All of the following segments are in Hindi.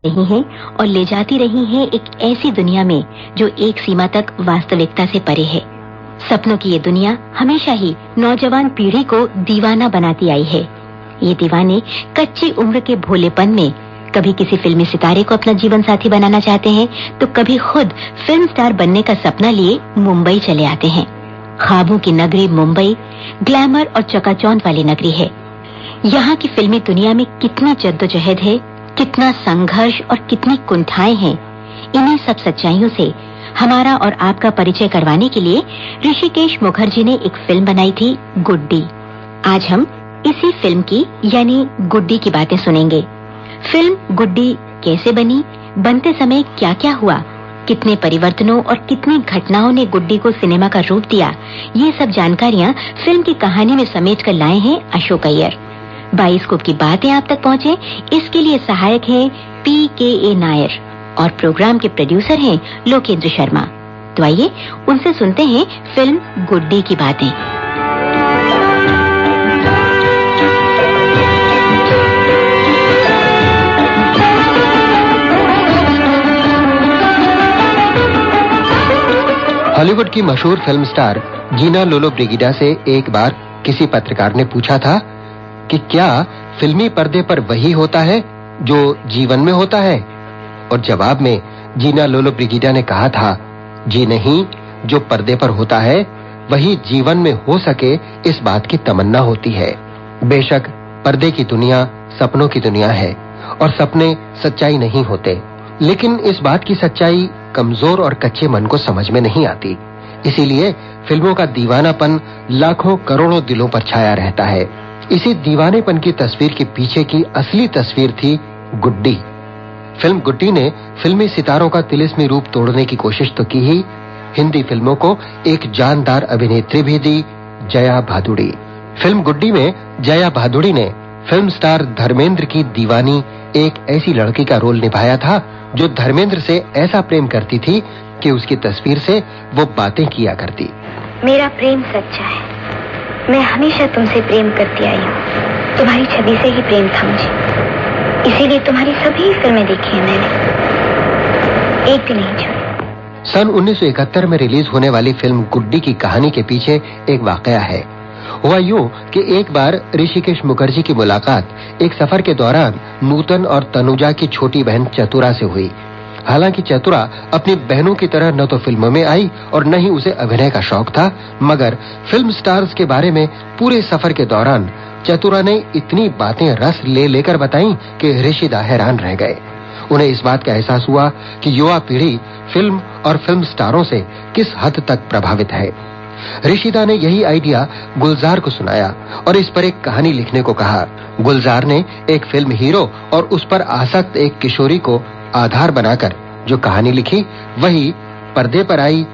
रही हैं और ले जाती रही हैं एक ऐसी दुनिया में जो एक सीमा तक वास्तविकता से परे है। सपनों की ये दुनिया हमेशा ही नौजवान पीढ़ी को दीवाना बनाती आई है। ये दीवाने कच्ची उम्र के भोलेपन में कभी किसी फिल्मी सितारे को अपना जीवन साथी बनाना चाहते हैं, तो कभी खुद फिल्म स्टार बनने का सपना लिए मुंबई चले आते हैं। ख्वाबों की नगरी मुंबई ग्लैमर और चकाचौंध वाली नगरी है। यहाँ की फिल्मी दुनिया में कितनी जद्दोजहद है, कितना संघर्ष और कितनी कुंठाएं हैं। इन्हीं सब सच्चाइयों से हमारा और आपका परिचय करवाने के लिए ऋषिकेश मुखर्जी ने एक फिल्म बनाई थी, गुड्डी। आज हम इसी फिल्म की यानी गुड्डी की बातें सुनेंगे। फिल्म गुड्डी कैसे बनी, बनते समय क्या क्या हुआ, कितने परिवर्तनों और कितनी घटनाओं ने गुड्डी को सिनेमा का रूप दिया, ये सब जानकारियां फिल्म की कहानी में समेट कर लाए हैं अशोक अय्यर। बाइस्कोप की बातें आप तक पहुंचे, इसके लिए सहायक हैं PKA नायर और प्रोग्राम के प्रोड्यूसर हैं लोकेंद्र शर्मा। तो आइए उनसे सुनते हैं फिल्म गुड्डी की बातें। हॉलीवुड की मशहूर फिल्म स्टार जीना लोलो ब्रिगिडा से एक बार किसी पत्रकार ने पूछा था कि क्या फिल्मी पर्दे पर वही होता है जो जीवन में होता है, और जवाब में जीना लोलो ब्रिगिडा ने कहा था, जी नहीं, जो पर्दे पर होता है वही जीवन में हो सके इस बात की तमन्ना होती है। बेशक पर्दे की दुनिया सपनों की दुनिया है और सपने सच्चाई नहीं होते, लेकिन इस बात की सच्चाई कमजोर और कच्चे मन को समझ में नहीं आती। इसीलिए फिल्मों का दीवानापन लाखों करोड़ों दिलों पर छाया रहता है। इसी दीवानेपन की तस्वीर के पीछे की असली तस्वीर थी गुड्डी। फिल्म गुड्डी ने फिल्मी सितारों का तिलिस्मी रूप तोड़ने की कोशिश तो की ही, हिंदी फिल्मों को एक जानदार अभिनेत्री भी दी, जया भादुड़ी। फिल्म गुड्डी में जया भादुड़ी ने फिल्म स्टार धर्मेंद्र की दीवानी एक ऐसी लड़की का रोल निभाया था जो धर्मेंद्र से ऐसा प्रेम करती थी कि उसकी तस्वीर से वो बातें किया करती। मेरा प्रेम सच्चा है, मैं हमेशा तुमसे प्रेम करती आई हूँ, तुम्हारी छवि से ही प्रेम था मुझे, इसीलिए तुम्हारी सभी फिल्में देखी हैं मैंने, एक भी नहीं छोड़ी। सन 1971 में रिलीज होने वाली फिल्म गुड्डी की कहानी के पीछे एक वाकया है। हुआ यूं कि एक बार ऋषिकेश मुखर्जी की मुलाकात एक सफर के दौरान नूतन और तनुजा की छोटी बहन चतुरा से हुई। हालांकि चतुरा अपनी बहनों की तरह न तो फिल्मों में आई और न ही उसे अभिनय का शौक था, मगर फिल्म स्टार्स के बारे में पूरे सफर के दौरान चतुरा ने इतनी बातें रस ले लेकर बताई कि ऋषिदा हैरान रह गए। उन्हें इस बात का एहसास हुआ कि युवा पीढ़ी फिल्म और फिल्म स्टारों से किस हद तक प्रभावित है। ऋषिदा ने यही आइडिया गुलजार को सुनाया और इस पर एक कहानी लिखने को कहा। गुलजार ने एक फिल्म हीरो और उस पर आसक्त एक किशोरी को आधार बनाकर जो कहानी लिखी, वही पर्दे पर आई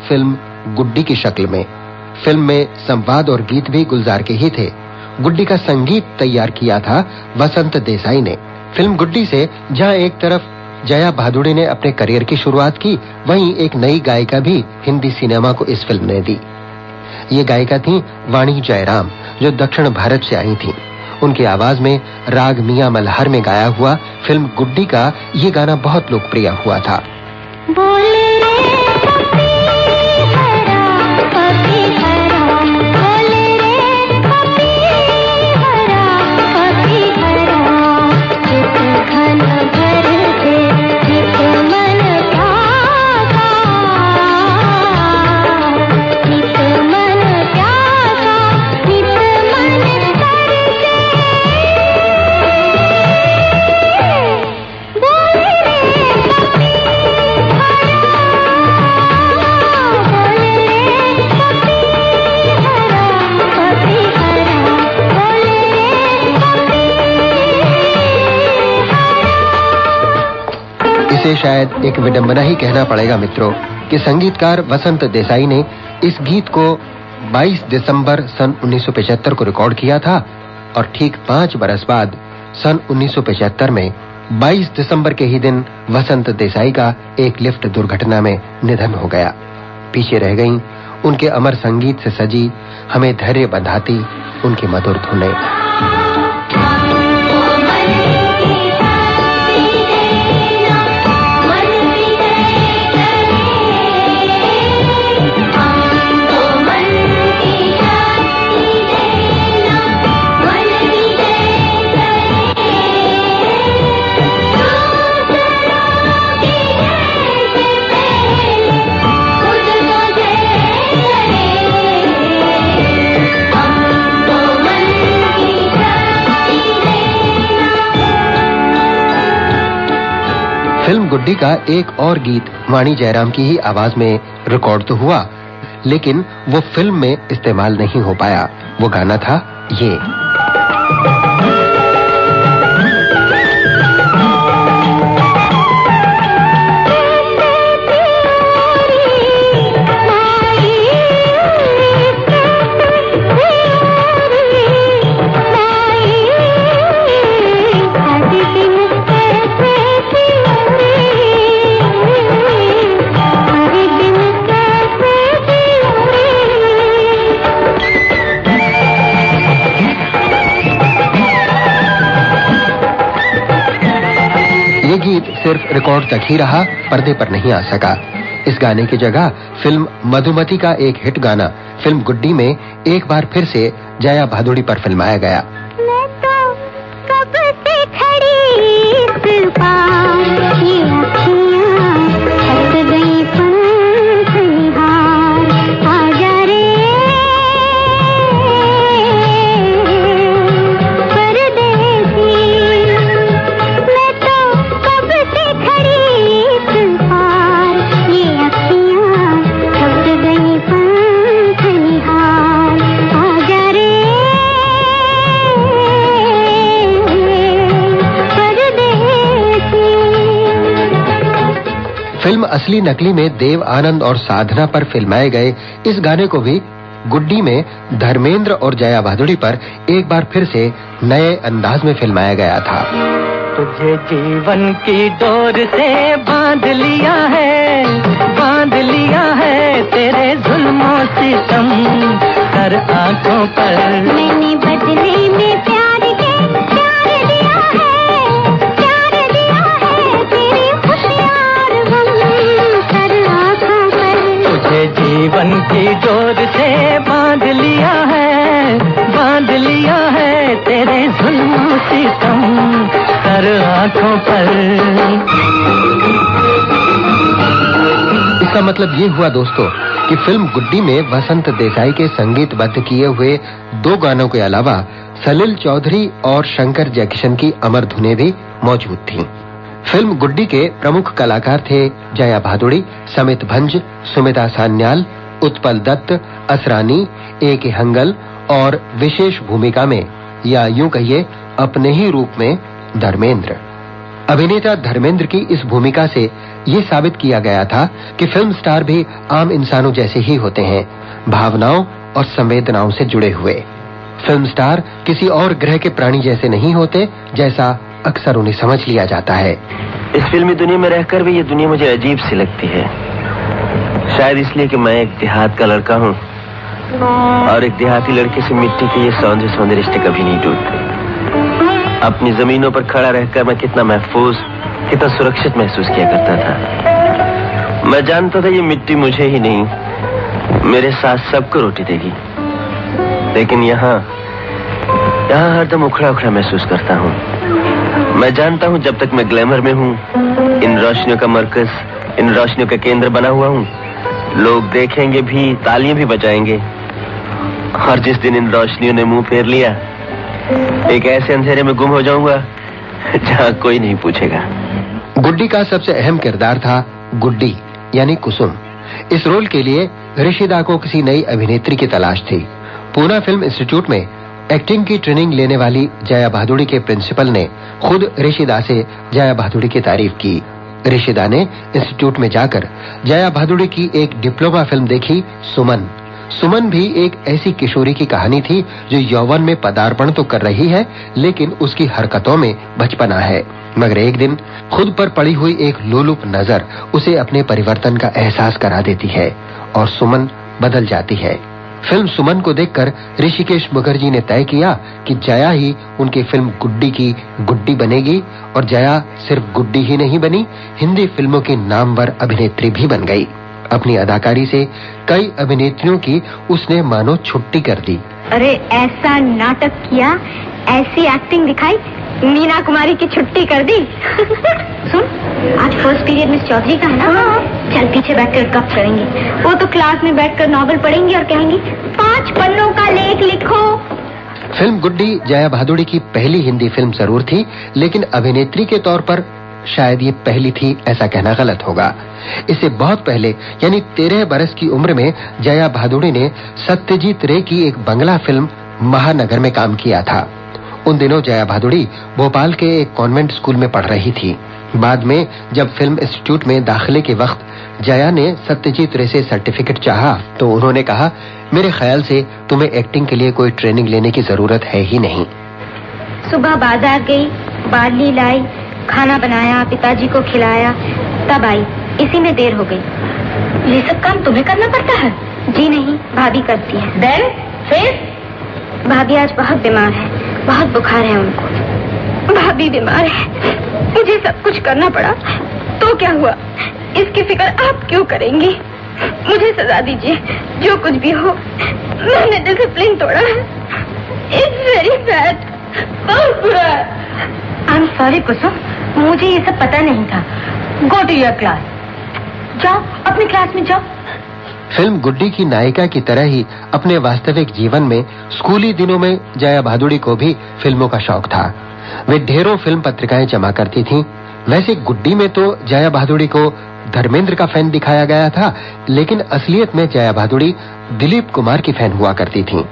फिल्म गुड्डी की शक्ल में। फिल्म में संवाद और गीत भी गुलजार के ही थे। गुड्डी का संगीत तैयार किया था वसंत देसाई ने। फिल्म गुड्डी से जहां एक तरफ जया भादुड़ी ने अपने करियर की शुरुआत की, वहीं एक नई गायिका भी हिंदी सिनेमा को इस फिल्म ने दी। ये गायिका थी वाणी जयराम, जो दक्षिण भारत से आई थी। उनकी आवाज में राग मियां मल्हार में गाया हुआ फिल्म गुड्डी का ये गाना बहुत लोकप्रिय हुआ था। इसे शायद एक विडंबना ही कहना पड़ेगा मित्रों कि संगीतकार वसंत देसाई ने इस गीत को 22 दिसंबर सन 1975 को रिकॉर्ड किया था और ठीक 5 बरस बाद सन 1975 में 22 दिसंबर के ही दिन वसंत देसाई का एक लिफ्ट दुर्घटना में निधन हो गया। पीछे रह गईं उनके अमर संगीत से सजी, हमें धैर्य बंधाती उनकी मधुर धुनें। फिल्म गुड्डी का एक और गीत वाणी जयराम की ही आवाज में रिकॉर्ड तो हुआ, लेकिन वो फिल्म में इस्तेमाल नहीं हो पाया। वो गाना था ये। ये गीत सिर्फ रिकॉर्ड तक ही रहा, पर्दे पर नहीं आ सका। इस गाने की जगह फिल्म मधुमती का एक हिट गाना फिल्म गुड्डी में एक बार फिर से जया भादुड़ी पर फिल्माया गया। मैं तो कब से खड़ी इस पार, ये अखियाँ थक गई पंख निहार, आजा रे परदेसी। मैं तो कब से खड़ी इस पार, ये अखियाँ थक गई पंख निहार, आजा रे फिल्म असली नकली में देव आनंद और साधना पर फिल्माए गए इस गाने को भी गुड्डी में धर्मेंद्र और जया भादुड़ी पर एक बार फिर से नए अंदाज में फिल्माया गया था। तुझे जीवन की डोर से बांध लिया है तेरे जुल्मों से सितम कर आंखों पर। मैंने बदले में प्यार दिया है तेरी खुशियार गम कर आंखों पर। तुझे जीवन की डोर से बांध लिया है तेरे जुल्मों से सितम कर आंखों पर। इसका मतलब ये हुआ दोस्तों कि फिल्म गुड्डी में वसंत देसाई के संगीतबद्ध किए हुए 2 गानों के अलावा सलिल चौधरी और शंकर जयकिशन की अमर धुनें भी मौजूद थीं। फिल्म गुड्डी के प्रमुख कलाकार थे जया भादुड़ी, समित भंज, सुमिता सान्याल, उत्पल दत्त, असरानी, ए.के. हंगल और विशेष भूमिका में या यूं कहिए अपने ही रूप में धर्मेंद्र। अभिनेता धर्मेंद्र की इस भूमिका से ये साबित किया गया था कि फिल्म स्टार भी आम इंसानों जैसे ही होते हैं, भावनाओं और संवेदनाओं से जुड़े हुए। फिल्म स्टार किसी और ग्रह के प्राणी जैसे नहीं होते, जैसा अक्सर उन्हें समझ लिया जाता है। इस फिल्मी दुनिया में रहकर भी ये दुनिया मुझे अजीब सी लगती है। शायद इसलिए कि मैं एक देहात का लड़का हूँ और एक देहाती लड़के से मिट्टी के ये सौंदर्य रिश्ते कभी नहीं टूटते। अपनी जमीनों पर खड़ा रहकर मैं कितना महफूज, कितना सुरक्षित महसूस किया करता था। मैं जानता था ये मिट्टी मुझे ही नहीं, मेरे साथ सबको रोटी देगी। लेकिन यहाँ हरदम उखड़ा उखड़ा महसूस करता हूँ। मैं जानता हूँ जब तक मैं ग्लैमर में हूँ, इन रोशनियों का मरकज, इन रोशनियों का केंद्र बना हुआ हूँ, लोग देखेंगे भी, तालियां भी बजाएंगे। और जिस दिन इन रोशनियों ने मुंह फेर लिया, एक ऐसे अंधेरे में गुम हो जाऊंगा जहाँ कोई नहीं पूछेगा। गुड्डी का सबसे अहम किरदार था गुड्डी यानी कुसुम। इस रोल के लिए ऋषिदा को किसी नई अभिनेत्री की तलाश थी। पूना फिल्म इंस्टीट्यूट में एक्टिंग की ट्रेनिंग लेने वाली जया भादुड़ी के प्रिंसिपल ने खुद ऋषिदा से जया भादुड़ी की तारीफ की। ऋषिदा ने इंस्टीट्यूट में जाकर जया भादुड़ी की एक डिप्लोमा फिल्म देखी, सुमन। सुमन भी एक ऐसी किशोरी की कहानी थी जो यौवन में पदार्पण तो कर रही है, लेकिन उसकी हरकतों में बचपना है। मगर एक दिन खुद पर पड़ी हुई एक लोलुप नजर उसे अपने परिवर्तन का एहसास करा देती है और सुमन बदल जाती है। फिल्म सुमन को देखकर ऋषिकेश मुखर्जी ने तय किया कि जया ही उनकी फिल्म गुड्डी की गुड्डी बनेगी। और जया सिर्फ गुड्डी ही नहीं बनी, हिंदी फिल्मों की नामवर अभिनेत्री भी बन गई। अपनी अदाकारी से कई अभिनेत्रियों की उसने मानो छुट्टी कर दी। अरे ऐसा नाटक किया, ऐसी एक्टिंग दिखाई, मीना कुमारी की छुट्टी कर दी। सुन, आज फर्स्ट पीरियड मिस चौधरी का है ना? चल पीछे बैठकर गप करेंगे। वो तो क्लास में बैठकर नॉवेल पढ़ेंगी और कहेंगी 5 पन्नों का लेख लिखो। फिल्म गुड्डी जया भादुड़ी की पहली हिंदी फिल्म जरूर थी, लेकिन अभिनेत्री के तौर पर शायद ये पहली थी ऐसा कहना गलत होगा। इससे बहुत पहले यानी 13 बरस की उम्र में जया भादुड़ी ने सत्यजीत रे की एक बंगला फिल्म महानगर में काम किया था। उन दिनों जया भादुड़ी भोपाल के एक कॉन्वेंट स्कूल में पढ़ रही थी। बाद में जब फिल्म इंस्टीट्यूट में दाखिले के वक्त जया ने सत्यजीत रे से सर्टिफिकेट चाहा तो उन्होंने कहा, मेरे ख्याल से तुम्हें एक्टिंग के लिए कोई ट्रेनिंग लेने की जरूरत है ही नहीं। सुबह बाजार गई, बार्ली लाई, खाना बनाया, पिताजी को खिलाया, तब आई। इसी में देर हो गई। ये सब काम तुम्हें करना पड़ता है? जी नहीं, भाभी करती है। देन फिर? भाभी आज बहुत बीमार है, बहुत बुखार है उनको। भाभी बीमार है, मुझे सब कुछ करना पड़ा तो क्या हुआ? इसकी फिक्र आप क्यों करेंगी? मुझे सजा दीजिए, जो कुछ भी हो। मैंने डिसिप्लिन तोड़ा है। इट्स वेरी बैड, बहुत बुरा है। आई एम सॉरी कुसुम, मुझे ये सब पता नहीं था। गो टू योर क्लास, जाओ अपनी क्लास में जाओ। फिल्म गुड्डी की नायिका की तरह ही अपने वास्तविक जीवन में स्कूली दिनों में जया भादुड़ी को भी फिल्मों का शौक था। वे ढेरों फिल्म पत्रिकाएं जमा करती थीं। वैसे गुड्डी में तो जया भादुड़ी को धर्मेंद्र का फैन दिखाया गया था, लेकिन असलियत में जया भादुड़ी दिलीप कुमार की फैन हुआ करती थीं।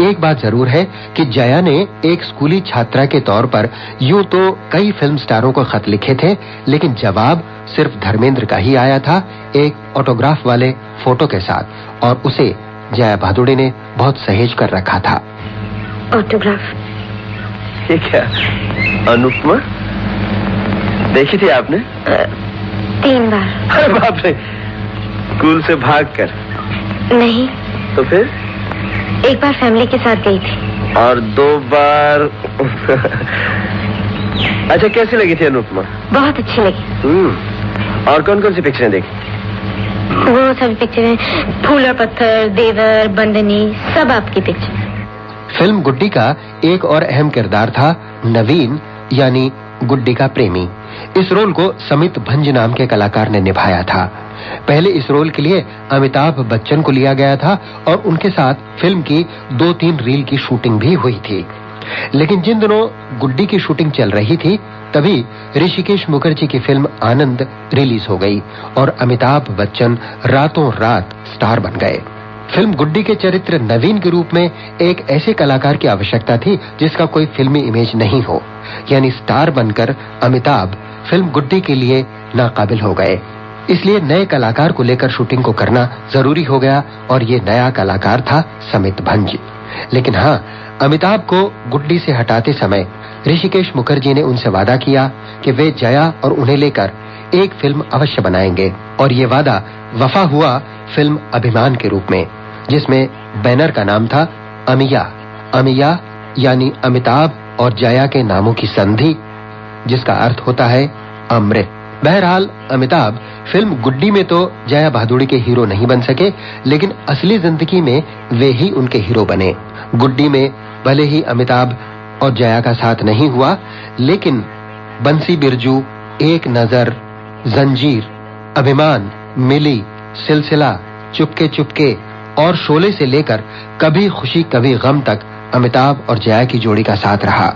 एक बात जरूर है कि जया ने एक स्कूली छात्रा के तौर पर यूं तो कई फिल्म स्टारों को खत लिखे थे, लेकिन जवाब सिर्फ धर्मेंद्र का ही आया था, एक ऑटोग्राफ वाले फोटो के साथ, और उसे जया भादुड़ी ने बहुत सहेज कर रखा था। ऑटोग्राफ? ये क्या, अनुपमा देखी थी आपने? 3 बार। अरे बाप रे, स्कूल से भागकर? नहीं। तो फिर? एक बार फैमिली के साथ गई थी। और 2 बार? अच्छा, कैसी लगी थी अनुपमा? बहुत अच्छी लगी। और कौन कौन सी पिक्चरें देखी? वो सभी पिक्चरें, फूल और पत्थर, देवर, बंदनी, सब आपकी पिक्चर। फिल्म गुड्डी का एक और अहम किरदार था नवीन, यानी गुड्डी का प्रेमी। इस रोल को समित भंज नाम के कलाकार ने निभाया था। पहले इस रोल के लिए अमिताभ बच्चन को लिया गया था और उनके साथ फिल्म की 2-3 रील की शूटिंग भी हुई थी। लेकिन जिन दिनों गुड्डी की शूटिंग चल रही थी तभी ऋषिकेश मुखर्जी की फिल्म आनंद रिलीज हो गई और अमिताभ बच्चन रातों रात स्टार बन गए। फिल्म गुड्डी के चरित्र नवीन के रूप में एक ऐसे कलाकार की आवश्यकता थी जिसका कोई फिल्मी इमेज नहीं हो, यानी स्टार बनकर अमिताभ फिल्म गुड्डी के लिए नाकाबिल हो गए। इसलिए नए कलाकार को लेकर शूटिंग को करना जरूरी हो गया और ये नया कलाकार था समित भंज। लेकिन हाँ, अमिताभ को गुड्डी से हटाते समय ऋषिकेश मुखर्जी ने उनसे वादा किया कि वे जया और उन्हें लेकर एक फिल्म अवश्य बनाएंगे, और ये वादा वफा हुआ फिल्म अभिमान के रूप में, जिसमें बैनर का नाम था अमिया। अमिया यानी अमिताभ और जया के नामों की संधि, जिसका अर्थ होता है अमृत। बहरहाल अमिताभ फिल्म गुड्डी में तो जया भादुड़ी के हीरो नहीं बन सके, लेकिन असली जिंदगी में वे ही उनके हीरो बने। गुड्डी में भले ही अमिताभ और जया का साथ नहीं हुआ, लेकिन बंसी बिरजू, एक नजर, जंजीर, अभिमान, मिली, सिलसिला, चुपके चुपके और शोले से लेकर कभी खुशी कभी गम तक अमिताभ और जया की जोड़ी का साथ रहा।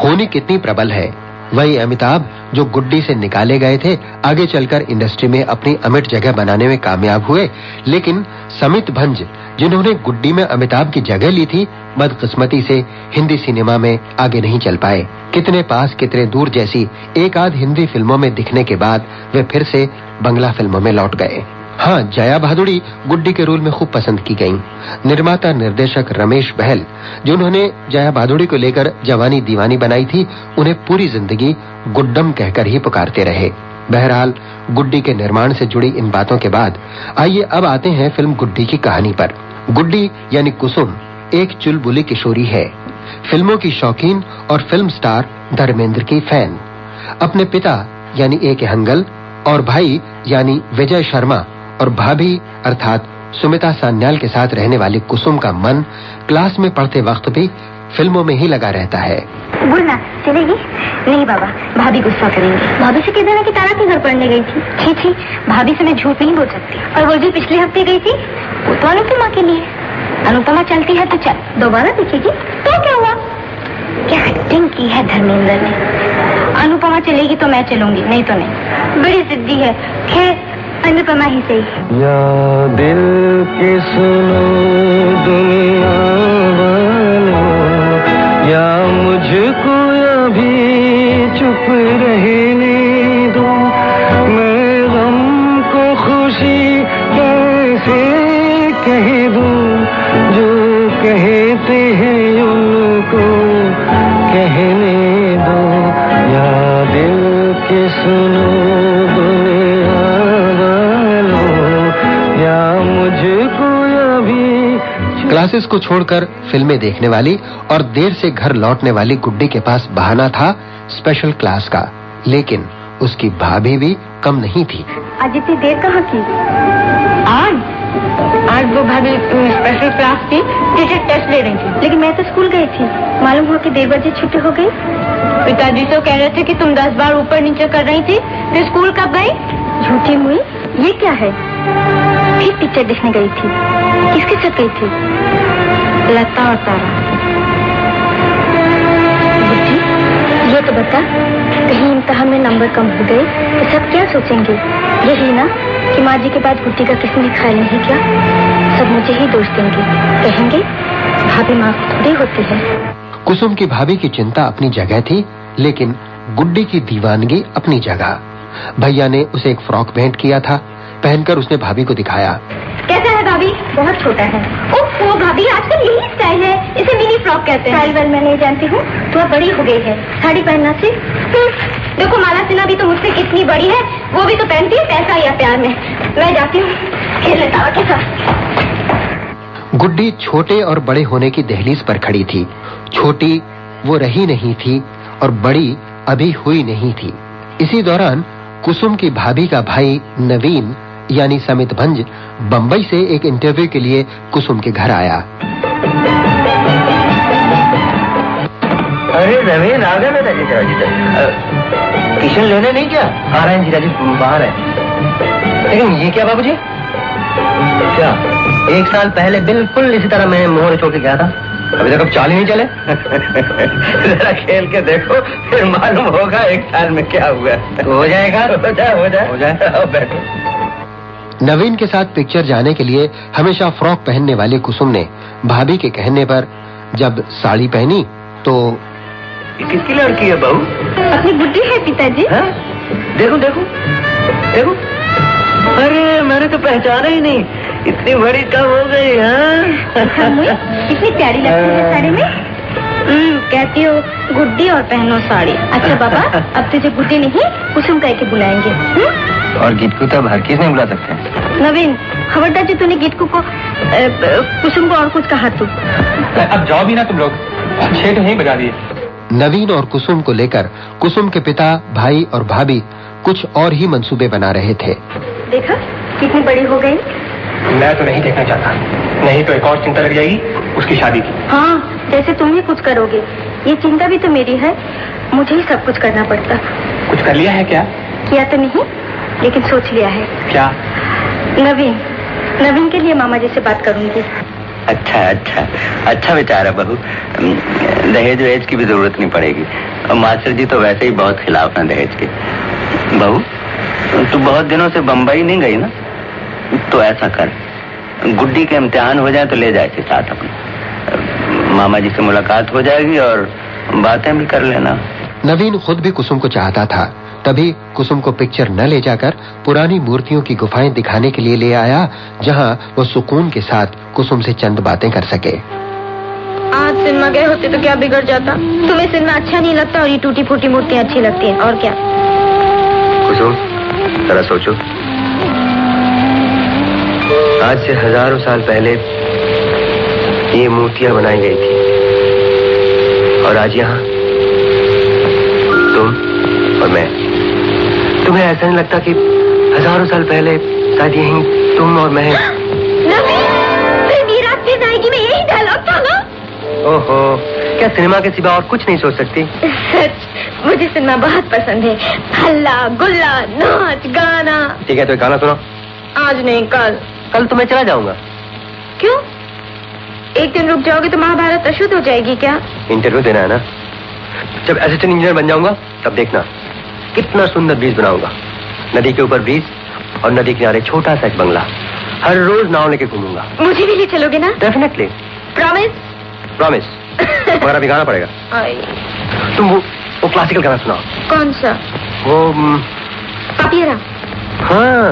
होनी कितनी प्रबल है। वही अमिताभ जो गुड्डी से निकाले गए थे, आगे चलकर इंडस्ट्री में अपनी अमिट जगह बनाने में कामयाब हुए, लेकिन समित भंज जिन्होंने गुड्डी में अमिताभ की जगह ली थी, बदकिस्मती से हिंदी सिनेमा में आगे नहीं चल पाए। कितने पास कितने दूर जैसी एक आध हिंदी फिल्मों में दिखने के बाद वे फिर से बंगला फिल्मों में लौट गए। हाँ, जया भादुड़ी गुड्डी के रोल में खूब पसंद की गईं। निर्माता निर्देशक रमेश बहल, जिन्होंने जया भादुड़ी को लेकर जवानी दीवानी बनाई थी, उन्हें पूरी जिंदगी गुड्डम कहकर ही पुकारते रहे। बहरहाल गुड्डी के निर्माण से जुड़ी इन बातों के बाद आइए अब आते हैं फिल्म गुड्डी की कहानी पर। गुड्डी यानी कुसुम एक चुलबुली किशोरी है, फिल्मों की शौकीन और फिल्म स्टार धर्मेंद्र की फैन। अपने पिता यानी ए के हंगल और भाई यानी विजय शर्मा और भाभी अर्थात सुमिता सान्याल के साथ रहने वाली कुसुम का मन क्लास में पढ़ते वक्त भी फिल्मों में ही लगा रहता है। बोलना चलेगी? नहीं बाबा, भाभी गुस्सा करेंगी। भाभी से कह देना कि तारा के घर पढ़ने गई थी। छी छी, भाभी से मैं झूठ नहीं बोल सकती। और वो जो पिछले हफ्ते गई थी वो तो अनुपमा के लिए। अनुपमा चलती है तो चल, दोबारा दिखेगी तो क्या हुआ? क्या एक्टिंग की है धर्मेंद्र ने। अनुपमा चलेगी तो मैं चलूंगी, नहीं तो नहीं। बड़ी जिद्दी है। खैर अनुपमा ही सही। या दिल के सुनो दुनिया वालों, या मुझको अभी चुप रहने दो, मैं गम को खुशी कैसे कह दूं, जो कहते हैं उनको कहने दो। या दिल के सुनो दुनिया वालों, या मुझको अभी। क्लासेस को छोड़कर फिल्में देखने वाली और देर से घर लौटने वाली गुड्डी के पास बहाना था स्पेशल क्लास का, लेकिन उसकी भाभी भी कम नहीं थी। आज इतनी देर कहाँ की? आज वो भाभी स्पेशल क्लास थी, टीचर टेस्ट ले रही थी। लेकिन मैं तो स्कूल गई थी, मालूम हुआ कि 1:30 बजे छुट्टी हो गई। पिताजी तो कह रहे थे कि तुम 10 बार ऊपर नीचे कर रही थी, तो स्कूल कब गई? झूठी मुई, ये क्या है? फिर पिक्चर देखने गई थी। किसके साथ गई थी? लता और तारा। बुद्धि, ये तो बता, कहीं इम्तिहान में नंबर कम हो गए तो सब क्या सोचेंगे? यही ना कि माँ जी के बाद गुड्डी का किसी ने ख्याल नहीं किया। सब मुझे ही दोष देंगे, कहेंगे भाभी माँ थोड़ी होती है। कुसुम की भाभी की चिंता अपनी जगह थी, लेकिन गुड्डी की दीवानगी अपनी जगह। भैया ने उसे एक फ्रॉक भेंट किया था, पहनकर उसने भाभी को दिखाया। कैसा है भाभी? बहुत छोटा है। ओह वो भाभी, आजकल यही स्टाइल है, इसे मिनी फ्रॉक कहते हैं। स्टाइल मैं नहीं जानती हूँ, तो अब बड़ी हो गई है, साड़ी पहनना से। देखो माला सिन्हा भी तो मुझसे कितनी बड़ी है, वो भी तो पहनती है पैसा या प्यार में। मैं जाती हूँ खेलने तावा के साथ। गुड्डी छोटे और बड़े होने की दहलीज पर खड़ी थी। छोटी वो रही नहीं थी और बड़ी अभी हुई नहीं थी। इसी दौरान कुसुम की भाभी का भाई नवीन यानी समित भंज बंबई से एक इंटरव्यू के लिए कुसुम के घर आया। अरे नवीन आ गए ना किशन लेने नहीं क्या? आ रहे हैं जीजा जी, बाहर है। लेकिन ये क्या बाबूजी? क्या 1 साल पहले बिल्कुल इसी तरह मैं मोहर छोड़ के गया था, अभी तक अब चाल ही नहीं चले। जरा खेल के देखो, फिर मालूम होगा 1 साल में क्या हुआ। तो हो जाएगा, हो जाए। बैठो। नवीन के साथ पिक्चर जाने के लिए हमेशा फ्रॉक पहनने वाली कुसुम ने भाभी के कहने पर जब साड़ी पहनी तो किसकी लड़की है बहू? अपनी गुड्डी है पिताजी। देखो देखो देखो, अरे मैंने तो पहचाना ही नहीं, इतनी बड़ी कब हो गई? कितनी प्यारी लगती है साड़ी में। कहती हो गुड्डी और पहनो साड़ी। अच्छा बाबा, अब तुझे गुड्डी नहीं कुसुम कह के बुलाएंगे। और गीत को तो हर किस नहीं बुला सकते। नवीन, खबरदार जो तूने गीत को कुसुम को और कुछ कहा तू। अब जाओ भी ना तुम लोग, 6 तो यहीं बजा दिए। नवीन और कुसुम को लेकर कुसुम के पिता, भाई और भाभी कुछ और ही मंसूबे बना रहे थे। देखा कितनी बड़ी हो गई। मैं तो नहीं देखना चाहता, नहीं तो एक और चिंता लग जाएगी, उसकी शादी की। हाँ, जैसे तुम ही कुछ करोगे, ये चिंता भी तो मेरी है। मुझे ही सब कुछ करना पड़ता। कुछ कर लिया है क्या? किया तो नहीं, लेकिन सोच लिया है। क्या? नवीन के लिए मामा जी से बात करूंगी। अच्छा विचार है बहू। दहेज वहेज की भी जरूरत नहीं पड़ेगी, और मास्टर जी तो वैसे ही बहुत खिलाफ हैं दहेज के। बहू तू बहुत दिनों से बंबई नहीं गई ना, तो ऐसा कर, गुड्डी के इम्तिहान हो जाए तो ले जाए साथ अपने। मामा जी से मुलाकात हो जाएगी और बातें भी कर लेना। नवीन खुद भी कुसुम को चाहता था, तभी कुसुम को पिक्चर न ले जाकर पुरानी मूर्तियों की गुफाएं दिखाने के लिए ले आया, जहां वो सुकून के साथ कुसुम से चंद बातें कर सके। आज सिनेमा गए होते तो क्या बिगड़ जाता? तुम्हें सिनेमा अच्छा नहीं लगता और ये टूटी फूटी मूर्तियां अच्छी लगती हैं, और क्या? कुसुम जरा सोचो, आज से हजारों साल पहले ये मूर्तियां बनाई गई थी, और आज यहाँ तुम और मैं। तुम्हें ऐसा नहीं लगता कि हजारों साल पहले शायद यहीं तुम और मैं? जिंदगी में यही डायलॉग था ना? ओहो, क्या सिनेमा के सिवा और कुछ नहीं सोच सकती? सच, मुझे सिनेमा बहुत पसंद है। हल्ला गुल्ला, नाच गाना। ठीक है, तो एक गाना सुनो। आज नहीं, कल। कल तो मैं चला जाऊंगा। क्यों? एक दिन रुक जाओगे तो महाभारत अशुद्ध हो जाएगी क्या? इंटरव्यू देना है ना, जब असिस्टेंट इंजीनियर बन जाऊंगा तब देखना। कितना सुंदर ब्रिज बनाऊंगा। नदी के ऊपर ब्रिज और नदी किनारे छोटा सा एक बंगला। हर रोज नाव लेके घूमूंगा। मुझे भी ले चलोगे ना? डेफिनेटली। प्रॉमिस? प्रॉमिस। मगर अभी गाना पड़ेगा। तुम वो क्लासिकल गाना सुनाओ। कौन सा? वो पापियरा। हाँ।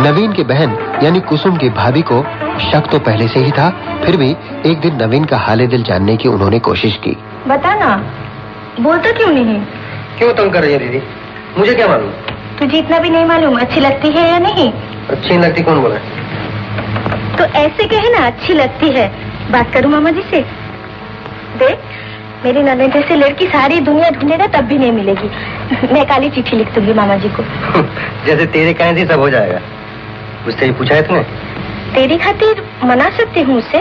नवीन की बहन यानी कुसुम की भाभी को शक तो पहले से ही था, फिर भी एक दिन नवीन का हाले दिल जानने की उन्होंने कोशिश की। बता ना, बोलता क्यों नहीं? क्यों तंग कर रही है दीदी? मुझे क्या मालूम? तुझे इतना भी नहीं मालूम अच्छी लगती है या नहीं? अच्छी नहीं लगती कौन बोला? तो ऐसे कहे ना अच्छी लगती है। बात करूं मामा जी से? देख, मेरी ननद जैसे लड़की सारी दुनिया ढूंढेगा तब भी नहीं मिलेगी। मैं काली चिट्ठी लिख दूंगी मामा जी को। जैसे तेरे कहने से सब हो जाएगा। उससे ही पूछा है तुमने? तेरी खातिर मना सकती हूँ उससे।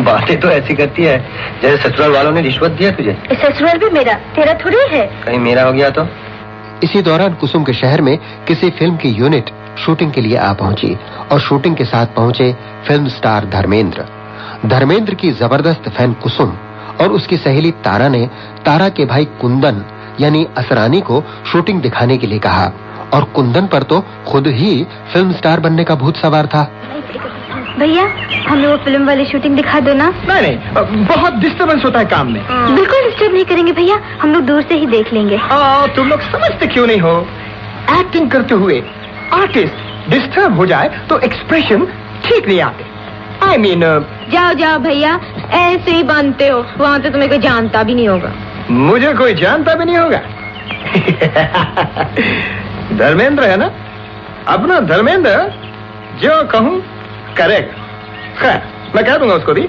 बातें तो ऐसी करती है जैसे ससुराल वालों ने रिश्वत दिया तुझे। ससुराल भी मेरा, तेरा थोड़ी है। कहीं मेरा हो गया तो? इसी दौरान कुसुम के शहर में किसी फिल्म की यूनिट शूटिंग के लिए आ पहुंची और शूटिंग के साथ पहुंचे फिल्म स्टार धर्मेंद्र। धर्मेंद्र की जबरदस्त फैन कुसुम और उसकी सहेली तारा ने तारा के भाई कुंदन यानी असरानी को शूटिंग दिखाने के लिए कहा और कुंदन पर तो खुद ही फिल्म स्टार बनने का भूत सवार था। भैया, हमें वो फिल्म वाली शूटिंग दिखा दो ना। नहीं, बहुत डिस्टर्बेंस होता है काम में। बिल्कुल डिस्टर्ब नहीं करेंगे भैया, हम लोग दूर से ही देख लेंगे। तुम लोग समझते क्यों नहीं हो? एक्टिंग करते हुए आर्टिस्ट डिस्टर्ब हो जाए तो एक्सप्रेशन ठीक नहीं आते। I mean, जाओ जाओ भैया, ऐसे ही बनते हो, वहाँ तो तुम्हें कोई जानता भी नहीं होगा। मुझे कोई जानता भी नहीं होगा। धर्मेंद्र है ना, अपना धर्मेंद्र, जो कहूँ करेगा। खैर, मैं कह दूंगा उसको भी।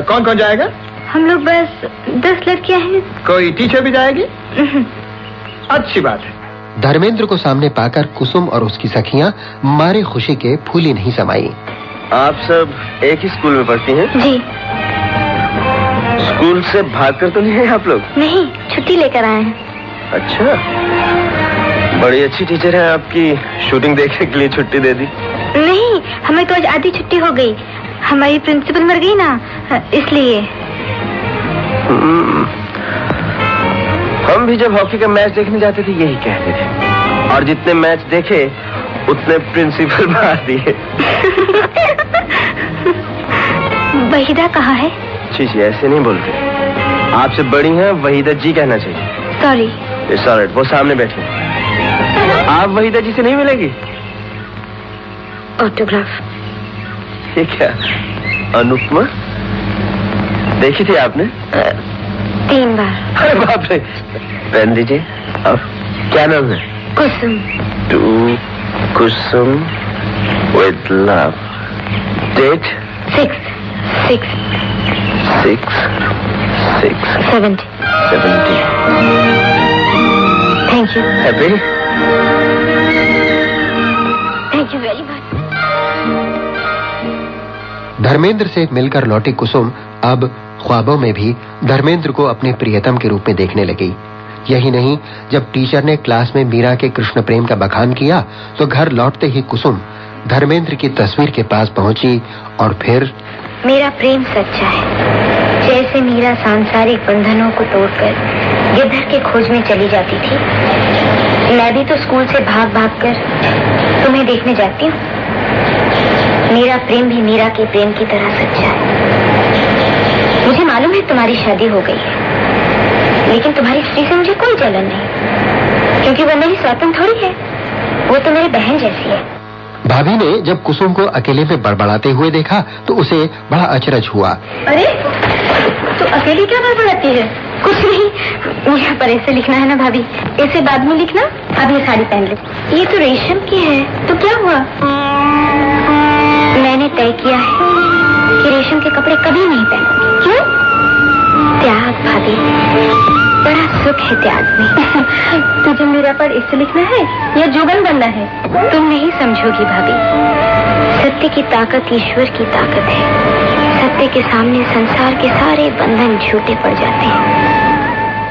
कौन कौन जाएगा? हम लोग बस 10 लड़कियां हैं। कोई टीचर भी जाएगी? अच्छी बात है। धर्मेंद्र को सामने पाकर कुसुम और उसकी सखियां मारे खुशी के फूली नहीं समाई। आप सब एक ही स्कूल में पढ़ती हैं? जी। स्कूल से भागकर तो नहीं है आप लोग? नहीं, छुट्टी लेकर आए हैं। अच्छा, बड़ी अच्छी टीचर है आपकी, शूटिंग देखने के लिए छुट्टी दे दी। नहीं, हमें तो आज आधी छुट्टी हो गई, हमारी प्रिंसिपल मर गई ना, इसलिए। हम भी जब हॉकी का मैच देखने जाते थे यही कहते थे, और जितने मैच देखे उतने प्रिंसिपल मार दिए। वहीदा कहाँ है? जी ऐसे नहीं बोलते, आपसे बड़ी हैं, वहीदा जी कहना चाहिए। सॉरी। इट्स ऑलराइट, वो सामने बैठी। आप वहीदा जी से नहीं मिलेगी? ऑटोग्राफ। ये क्या, अनुपमा देखी थी आपने? 3 बार। अरे बाप रे, पेन दीजिए। अब क्या नाम है? Kusum. To Kusum with love. Date? 6/6/70। 70। Thank you. Happy? Thank you very much. Dharmendra से मिलकर लौटी कुसुम अब ख्वाबों में भी धर्मेंद्र को अपने प्रियतम के रूप में देखने लगी। यही नहीं, जब टीचर ने क्लास में मीरा के कृष्ण प्रेम का बखान किया तो घर लौटते ही कुसुम धर्मेंद्र की तस्वीर के पास पहुंची और फिर मेरा प्रेम सच्चा है। जैसे मीरा सांसारिक बंधनों को तोड़कर गिद्धर के खोज में चली जाती थी, मैं भी तो स्कूल से भाग भाग कर तुम्हें देखने जाती हूँ। मेरा प्रेम भी मीरा के प्रेम की तरह सच्चा है। मुझे मालूम है तुम्हारी शादी हो गई है, लेकिन तुम्हारी स्त्री से मुझे कोई जलन नहीं, क्योंकि वो मेरी स्वतन थोड़ी है, वो तो मेरी बहन जैसी है। भाभी ने जब कुसुम को अकेले में बड़बड़ाते हुए देखा तो उसे बड़ा अचरज हुआ। अरे तो अकेली क्या बड़बड़ाती है? कुछ नहीं, मुझे पर ऐसे लिखना है ना भाभी, ऐसे बाद में लिखना। अब ये साड़ी पहन ले, ये तो रेशम की है, तो क्या हुआ? मैंने तय किया है कि रेशम के कपड़े कभी नहीं पहनूंगी। क्यों? त्याग भाभी, बड़ा सुख है त्याग में। तुझे मेरा पर इससे लिखना है या जोगन बनना है? तुम नहीं समझोगी भाभी, सत्य की ताकत ईश्वर की ताकत है। सत्य के सामने संसार के सारे बंधन झूठे पड़ जाते हैं।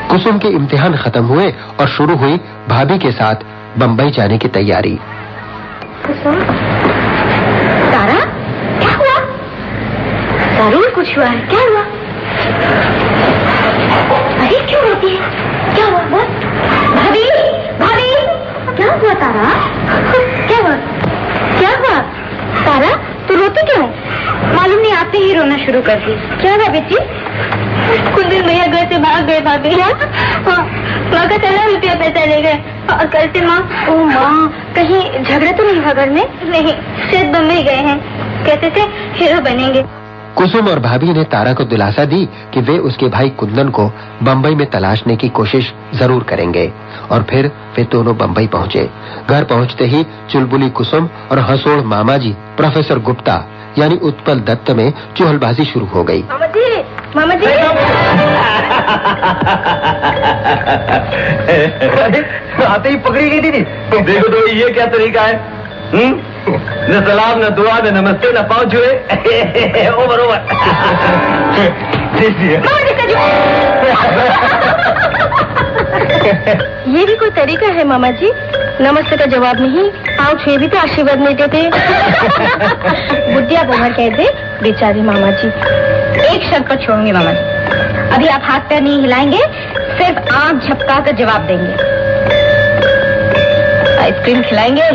कुसुम के इम्तिहान खत्म हुए और शुरू हुई भाभी के साथ बंबई जाने की तैयारी। कुसुम, तारा, क्या हुआ? जरूर कुछ हुआ है, क्या हुआ? अरे क्यों रोती है? क्या हुआ? बोल। भाभी, भाभी, क्या हुआ तारा? क्या हुआ? क्या हुआ? तारा, तू रोती क्यों? मालूम नहीं, आते ही रोना शुरू कर दी। क्या हुआ बेटी? कुछ दिन भैया घर से भाग गए भाभी। माँ का चला रुपया पैसा ले गए, और कल से माँ, ओ माँ, कहीं झगड़ा तो नहीं हुआ घर में? नहीं, शायद बम्बई गए हैं, कहते थे हीरो बनेंगे। कुसुम और भाभी ने तारा को दिलासा दी कि वे उसके भाई कुंदन को बंबई में तलाशने की कोशिश जरूर करेंगे। और फिर वे दोनों बंबई पहुंचे। घर पहुंचते ही चुलबुली कुसुम और हंसोड़ मामा जी प्रोफेसर गुप्ता यानी उत्पल दत्त में चुहलबाजी शुरू हो गई। मामा जी, मामा जी। आते ही पकड़ी गई थी। देखो तो ये क्या तरीका है? न सलाम, न दुआ, न नमस्ते, न पाँव छुए। Over over. ये भी कोई तरीका है मामा जी? नमस्ते का जवाब नहीं, पाँव छुए भी तो आशीर्वाद नहीं देते। बुढ़िया बोहर कहते बेचारी मामा जी। एक शर्त पर छोड़ूंगी मामा जी, अभी आप हाथ पैर नहीं हिलाएंगे, सिर्फ आंख झपका कर जवाब देंगे। आइसक्रीम खिलाएंगे?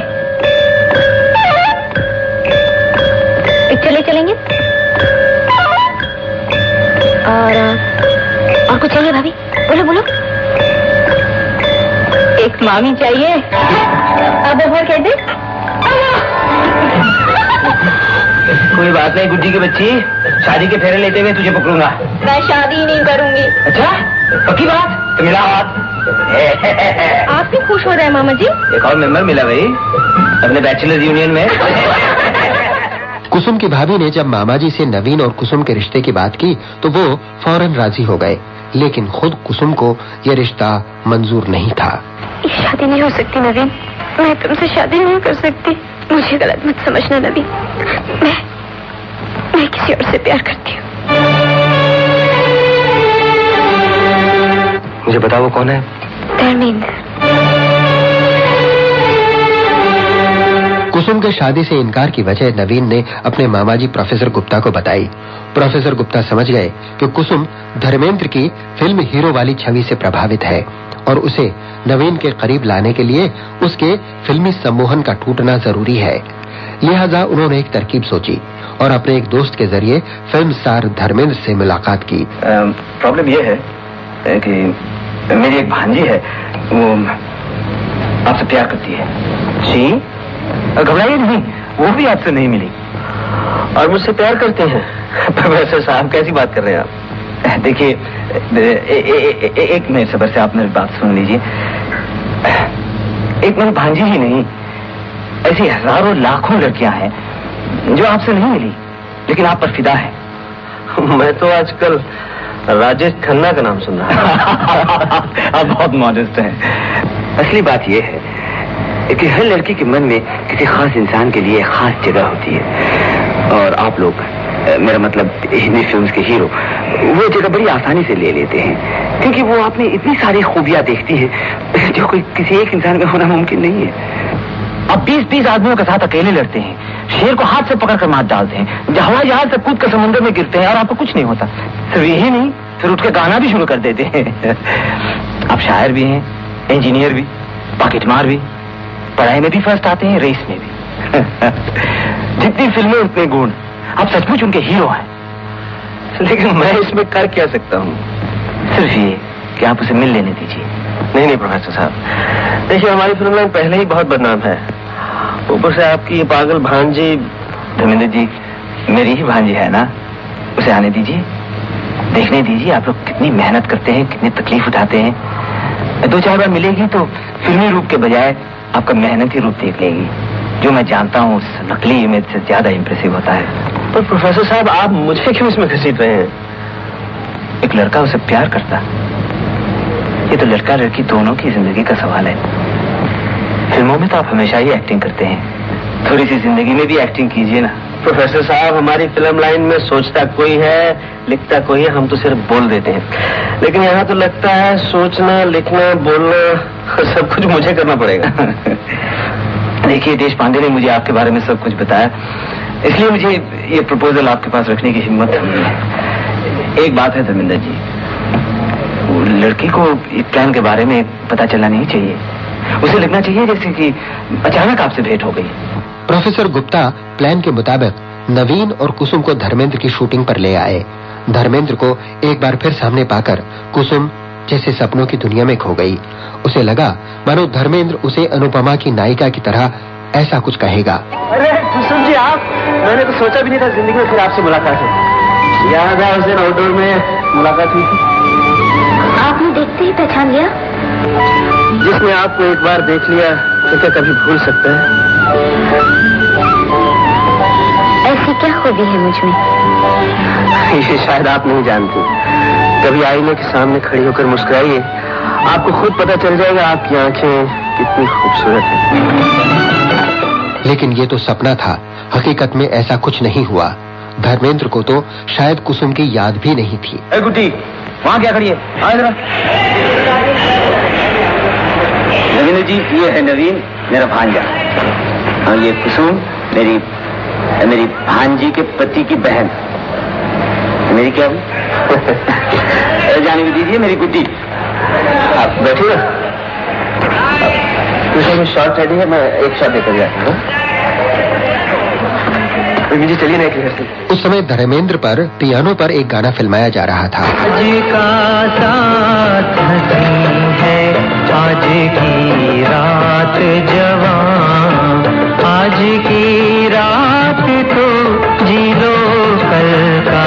चले चलेंगे? और कुछ चाहिए भाभी? बोलो बोलो। एक मामी चाहिए। अब ओवर कह दे। कोई बात नहीं गुड्डी की बच्ची, शादी के फेरे लेते हुए तुझे पकड़ूंगा। मैं शादी नहीं करूंगी। अच्छा, पक्की बात? तो मिला हाथ। आप भी खुश हो रहे हैं मामा जी? एक और मेंबर मिला भाई अपने बैचलर्स यूनियन में। कुसुम की भाभी ने जब मामाजी से नवीन और कुसुम के रिश्ते की बात की तो वो फौरन राजी हो गए, लेकिन खुद कुसुम को यह रिश्ता मंजूर नहीं था। शादी नहीं हो सकती नवीन, मैं तुमसे शादी नहीं कर सकती। मुझे गलत मत समझना नवीन, मैं किसी और से प्यार करती हूँ। मुझे बताओ वो कौन है? धर्मेंद्र। कुसुम के शादी से इनकार की वजह नवीन ने अपने मामाजी प्रोफेसर गुप्ता को बताई। प्रोफेसर गुप्ता समझ गए कि कुसुम धर्मेंद्र की फिल्म हीरो वाली छवि से प्रभावित है और उसे नवीन के करीब लाने के लिए उसके फिल्मी सम्मोहन का टूटना जरूरी है। लिहाजा उन्होंने एक तरकीब सोची और अपने एक दोस्त के जरिए फिल्म स्टार धर्मेंद्र से मुलाकात की। प्रॉब्लम यह है कि मेरी एक भांजी है, वो आपसे प्यार करती है। जी? घबराइए नहीं, वो भी आपसे नहीं मिली और मुझसे प्यार करते हैं। प्रोफेसर साहब कैसी बात कर रहे हैं आप? देखिए, एक मिनट सब्र से आप मेरी बात सुन लीजिए। एक मेरी भांजी ही नहीं, ऐसी हजारों लाखों लड़कियां हैं जो आपसे नहीं मिली लेकिन आप पर फिदा है। मैं तो आजकल राजेश खन्ना का नाम सुन रहा हूं। आप बहुत मॉडेस्ट हैं। असली बात यह है कि हर लड़की के मन में किसी खास इंसान के लिए खास जगह होती है और आप लोग, मेरा मतलब हिंदी फिल्म्स के हीरो, वो जगह बड़ी आसानी से ले लेते हैं क्योंकि वो आपने इतनी सारी खूबियां देखती है जो कोई किसी एक इंसान में होना मुमकिन नहीं है। अब 20-20 आदमियों के साथ अकेले लड़ते हैं, शेर को हाथ से पकड़कर मार डालते हैं, हवाई जहाज से कूद कर समुद्र में गिरते हैं और आपको कुछ नहीं होता। सिर्फ यही नहीं, फिर उठ के गाना भी शुरू कर देते हैं। आप शायर भी हैं, इंजीनियर भी, पॉकेटमार भी, पढ़ाई में भी फर्स्ट आते हैं, रेस में भी। जितनी फिल्में उतने गुण, आप सचमुच उनके हीरो हैं। लेकिन मैं इसमें कर क्या सकता हूँ? सिर्फ ये कि आप उसे मिल लेने दीजिए। नहीं प्रोफेसर साहब, देखिए हमारी फिल्म लाइन पहले ही बहुत बदनाम है, ऊपर से आपकी ये पागल भांजी। धर्मेंद्र जी, मेरी ही भांजी है ना, उसे आने दीजिए, देखने दीजिए आप लोग कितनी मेहनत करते हैं, कितनी तकलीफ उठाते हैं। 2-4 बार मिलेगी तो फिल्मी रूप के बजाय आपका मेहनती रूप देख लेगी, जो मैं जानता हूँ उस नकली इमेज से ज्यादा इंप्रेसिव होता है। पर प्रोफेसर साहब, आप मुझे क्यों इसमें घसीट रहे हैं? एक लड़का उसे प्यार करता, ये तो लड़का लड़की दोनों की जिंदगी का सवाल है। फिल्मों में तो आप हमेशा ही एक्टिंग करते हैं, थोड़ी सी जिंदगी में भी एक्टिंग कीजिए ना। प्रोफेसर साहब, हमारी फिल्म लाइन में सोचता कोई है, लिखता कोई है, हम तो सिर्फ बोल देते हैं। लेकिन यहाँ तो लगता है सोचना, लिखना, बोलना सब कुछ मुझे करना पड़ेगा। देखिए, देश पांडे ने मुझे आपके बारे में सब कुछ बताया, इसलिए मुझे ये प्रपोजल आपके पास रखने की हिम्मत हुई है। एक बात है धर्मेंद्र जी, लड़की को इस प्लान के बारे में पता चलना नहीं चाहिए, उसे लगना चाहिए जैसे कि अचानक आपसे भेंट हो गई। प्रोफेसर गुप्ता प्लान के मुताबिक नवीन और कुसुम को धर्मेंद्र की शूटिंग पर ले आए। धर्मेंद्र को एक बार फिर सामने पाकर कुसुम जैसे सपनों की दुनिया में खो गई। उसे लगा मानो धर्मेंद्र उसे अनुपमा की नायिका की तरह ऐसा कुछ कहेगा। अरे कुसुम जी, आप, मैंने तो सोचा भी नहीं था जिंदगी में फिर आपसे मुलाकात है। याद है उस दिन आउटडोर में मुलाकात हुई थी? आपने देखते ही पहचान लिया? जिसने आपको एक बार देख लिया तो क्या कभी भूल सकता है? ऐसी क्या खूबी है मुझ में? ये शायद आप नहीं जानती। कभी आईने के सामने खड़ी होकर मुस्कुराइए, आपको खुद पता चल जाएगा आपकी आंखें कितनी खूबसूरत हैं। लेकिन ये तो सपना था, हकीकत में ऐसा कुछ नहीं हुआ। धर्मेंद्र को तो शायद कुसुम की याद भी नहीं थी। गुड्डी, वहाँ क्या खड़ी है? नवीन जी, ये है नवीन, मेरा भांजा, और ये कुसुम मेरी भांजी के पति की बहन। मेरी क्या जाने भी दीजिए, मेरी गुड्डी। आप बैठिए। कुसुम शॉट रेडी है, मैं एक शॉट लेकर जाता हूँ। जी चलिए ना एक रिहर्सल। उस समय धर्मेंद्र पर पियानो पर एक गाना फिल्माया जा रहा था। आज का साथ हंसी है, आज की रात जवान, आज की रात तो जी लो, कल का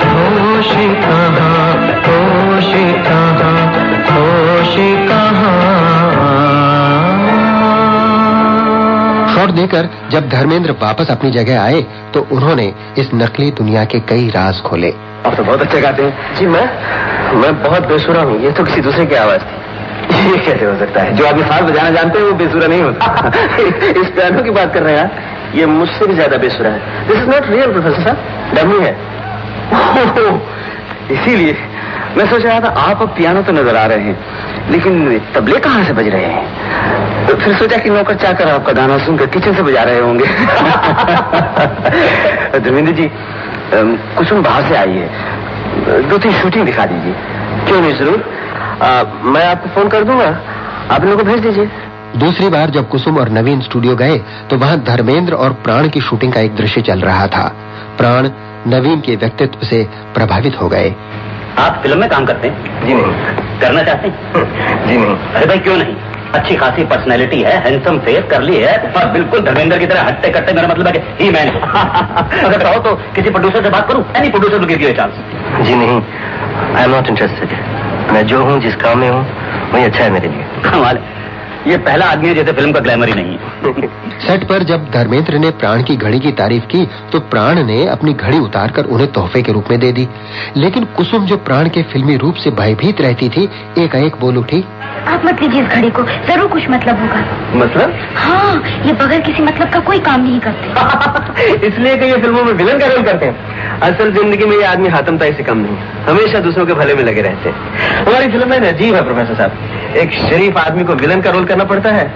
होश कहाँ, होश कहाँ, होश कहाँ। शॉट देकर जब धर्मेंद्र वापस अपनी जगह आए तो उन्होंने इस नकली दुनिया के कई राज खोले। आप तो बहुत अच्छे गाते हैं। जी मैं बहुत बेसुरा हूँ, ये तो किसी दूसरे की आवाज थी। ये कैसे हो सकता है? जो आदमी साल बजाना जानते हैं वो बेसुरा नहीं होता। इस पियानो की बात कर रहे हैं, ये मुझसे भी ज्यादा बेसुरा है। This is not real professor साहब, डमी है। इसीलिए मैं सोच रहा था आप अब पियानो तो नजर आ रहे हैं, लेकिन तबले कहाँ से बज रहे हैं? तो फिर सोचा कि नौकर चाकर आपका गाना सुनकर किचन से बजा रहे होंगे। धर्मेंद्र जी, कुसुम बाहर से आई है, 2-3 शूटिंग दिखा दीजिए। क्यों नहीं, जरूर। मैं आपको फोन कर दूंगा, आप लोगों को भेज दीजिए। दूसरी बार जब कुसुम और नवीन स्टूडियो गए तो वहां धर्मेंद्र और प्राण की शूटिंग का एक दृश्य चल रहा था। प्राण नवीन के व्यक्तित्व से प्रभावित हो गए। आप फिल्म में काम करते हैं? जी नहीं। करना चाहते हैं? जी नहीं। अरे भाई क्यों नहीं, अच्छी खासी पर्सनैलिटी है, हैंडसम फेस, कर ली है और बिल्कुल धर्मेंद्र की तरह हट्टे कट्टे, मेरा मतलब है कि ही मैन। अगर कहो तो किसी प्रोड्यूसर से बात करूं, any producer will give you a chance. जी नहीं, आई एम नॉट इंटरेस्टेड। मैं जो हूँ, जिस काम में हूँ, वही अच्छा है मेरे लिए। कमाल है, ये पहला आदमी है जैसे फिल्म का ग्लैमर ही नहीं है। सेट पर जब धर्मेंद्र ने प्राण की घड़ी की तारीफ की तो प्राण ने अपनी घड़ी उतारकर उन्हें तोहफे के रूप में दे दी। लेकिन कुसुम जो प्राण के फिल्मी रूप से भयभीत रहती थी, एकाएक बोल उठी, आप मत लीजिए इस घड़ी को, जरूर कुछ मतलब होगा। मतलब? हाँ, ये बगैर किसी मतलब का कोई काम नहीं करते। इसलिए कि ये फिल्मों में विलन का रोल करते हैं। असल जिंदगी में ये आदमी हातमताई से कम नहीं है, हमेशा दूसरों के भले में लगे रहते हैं। हमारी फिल्म में अजीब है प्रोफेसर साहब, एक शरीफ आदमी को विलन का रोल करना पड़ता है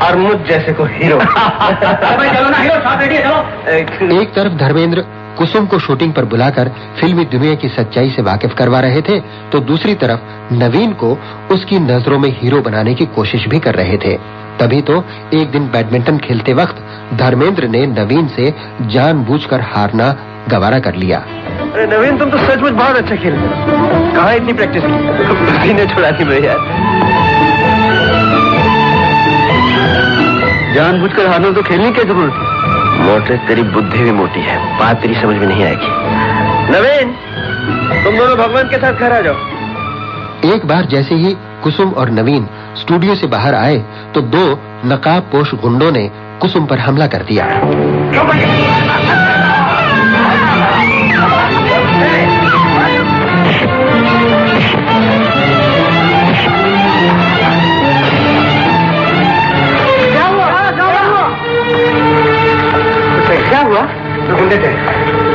और मुझ जैसे को हीरो। चलो ना हीरो, साथ रेडी है, चलो। एक तरफ धर्मेंद्र कुसुम को शूटिंग पर बुलाकर फिल्मी दुनिया की सच्चाई से वाकिफ करवा रहे थे, तो दूसरी तरफ नवीन को उसकी नजरों में हीरो बनाने की कोशिश भी कर रहे थे। तभी तो एक दिन बैडमिंटन खेलते वक्त धर्मेंद्र ने नवीन से जानबूझकर हारना गवारा कर लिया। अरे नवीन, तुम तो सचमुच बहुत अच्छा खेल रहे हो। कहाँ इतनी प्रैक्टिस की? पसीने छुड़ा दी मेरे यार। जानबूझकर हारना तो खेलने की जरूरत है। मोटे, तेरी बुद्धि भी मोटी है, बात तेरी समझ में नहीं आएगी। नवीन, तुम दोनों भगवान के साथ घर आ जाओ। एक बार जैसे ही कुसुम और नवीन स्टूडियो से बाहर आए तो 2 नकाबपोश गुंडों ने कुसुम पर हमला कर दिया। क्या हुआ? गुंडे थे।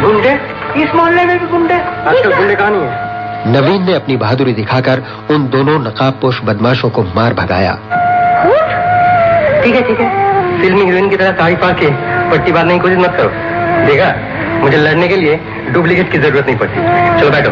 गुंडे? इस मोहल्ले में भी गुंडे? आजकल गुंडे कहाँ नहीं है। नवीन ने अपनी बहादुरी दिखाकर उन दोनों नकाबपोश बदमाशों को मार भगाया। ठीक है, फिल्मी हीरोइन की तरह साड़ी फाड़ के पट्टी बांधने की कोशिश मत करो। देखा, मुझे लड़ने के लिए डुप्लीकेट की जरूरत नहीं पड़ती। चलो बैठो।